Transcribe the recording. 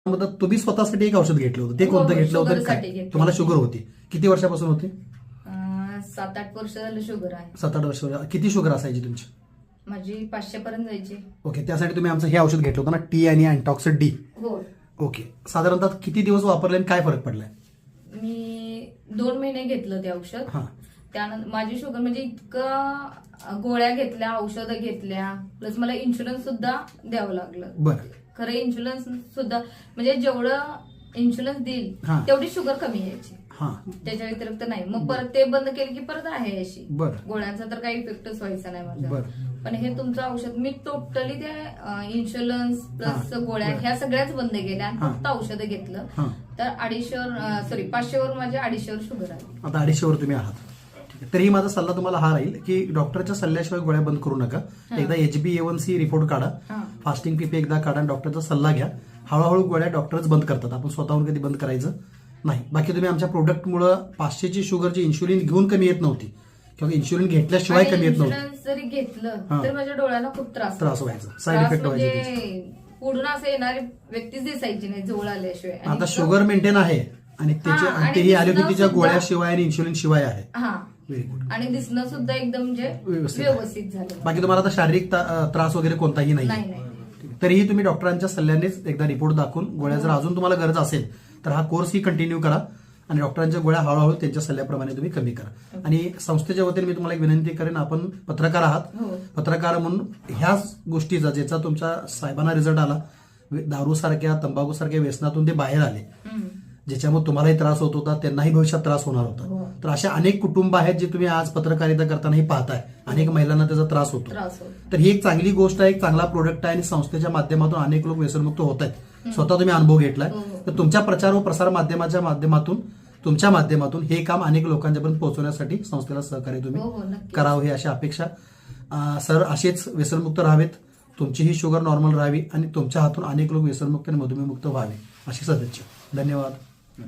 तुम्ही स्वतःसाठी एक औषध घेतलं होतं, ते कोणतं घेतलं होतं? काय तुम्हाला शुगर होती? किती वर्षापासून होती? 7-8 वर्ष झालं शुगर आहे. 7-8 वर्ष. किती शुगर असायची तुमची? माझी 500 पर्यंत जायची. ओके, त्यासाठी तुम्ही आमचं हे औषध घेतलं होतं ना, टी आणि अँटॉक्सिड डी. हो. ओके, साधारणतः किती दिवस वापरले आणि काय फरक पडलाय? मी 2 महिने घेतलं ते औषध. हा, त्यानंतर माझी शुगर म्हणजे इतकं गोळ्या घेतल्या, औषधं घेतल्या, प्लस मला इन्शुरन्स सुद्धा द्यावं लागलं. बरं. खरं इन्शुरन्स सुद्धा म्हणजे जेवढं इन्शुरन्स देईल हा. तेवढी शुगर कमी यायची, हा, त्याच्या व्यतिरिक्त नाही. मग परत ते बंद केले की परत आहे अशी. बरं. गोळ्यांचा तर काही इफेक्टच व्हायचा नाही माझा. बरं. पण हे तुमचं औषध मी टोटली ते इन्शुरन्स प्लस हा. गोळ्या बरं. ह्या सगळ्याच बंद केल्या आणि हा. फक्त औषधं घेतलं. हा. तर 500 वर माझे 250 वर शुगर आहे. आता 250 वर तुम्ही आहात. ठीक आहे. तरीही माझा सल्ला तुम्हाला हा राहील की डॉक्टरच्या सल्ल्याशिवाय गोळ्या बंद करू नका. एकदा HbA1c रिपोर्ट काढा, हा. फास्टिंग पीपी एकदा काढा, डॉक्टरचा सल्ला घ्या. हळूहळू गोळ्या डॉक्टरच बंद करतात, आपण स्वतःहून कधी बंद करायचं नाही. बाकी तुम्ही आमच्या प्रोडक्टमुळे 500ची शुगरची इन्शुलिन घेऊन कमी येत नव्हती किंवा इन्शुलिन घेतल्याशिवाय आणि कमी येत नव्हती. इन्शुरन्स जरी घेतलं हा. तर माझ्या डोळ्याला खूप त्रास व्हायचा, साईड त्रास इफेक्ट व्हायचे. म्हणजे पुढून असं येणारी व्यक्तीच दिसायची नाही जवळ आल्याशिवाय. आणि आता शुगर मेंटेन आहे आणि त्याचे हा, आणि तेही दिसणं ॲलोपॅथीच्या सुद्धा- गोळ्याशिवाय आणि इन्शुलिन शिवाय आहे. हा, व्हेरी गुड. आणि दिसणं सुद्धा एकदम म्हणजे व्यवस्थित आहे. व्यवस्थित झालं. बाकी तुम्हाला आता शारीरिक त्रास वगैरे कोणताही नाही. नाही नाही. तरीही तुम्ही डॉक्टरांच्या सल्ल्यानेच एकदा रिपोर्ट दाखवून गोळ्या जर अजून तुम्हाला गरज असेल तर हा कोर्स ही कंटिन्यू करा आणि डॉक्टरांच्या गोळ्या हळूहळू त्यांच्या सल्ल्याप्रमाणे तुम्ही कमी करा. आणि संस्थेच्या वतीने मी तुम्हाला एक विनंती करेन, आपण पत्रकार आहात, हो. पत्रकार म्हणून ह्याच गोष्टीचा ज्याचा तुमच्या साहेबांना रिझल्ट आला, दारू सारख्या तंबाखू सारख्या व्यसनातून ते बाहेर आले, हम्म. ज्याच्यामुळे तुम्हालाही त्रास होत होता, त्यांनाही भविष्यात त्रास होणार होता. हो. तर अशा अनेक कुटुंब आहेत जे तुम्ही आज पत्रकारिता करतानाही पाहताय, अनेक महिलांना त्याचा त्रास होतो. त्रास होतो. तर ही एक चांगली गोष्ट आहे, एक चांगला प्रोडक्ट आहे आणि संस्थेच्या माध्यमातून अनेक लोक व्यसनमुक्त होत आहेत. स्वतः तुम्ही अनुभव घेतलाय. हो. तर तुमच्या प्रचार व प्रसार माध्यमाच्या माध्यमातून तुमच्या माध्यमातून हे काम अनेक लोकांच्यापर्यंत पोहोचवण्यासाठी संस्थेला सहकार्य तुम्ही हो, नक्कीच. करावं ही अशी अपेक्षा. सर असेच व्यसनमुक्त राहावेत, तुमचीही शुगर नॉर्मल राहावी आणि तुमच्या हातून अनेक लोक व्यसनमुक्त आणि मधुमेहमुक्त व्हावे अशी सदिच्छा. धन्यवाद.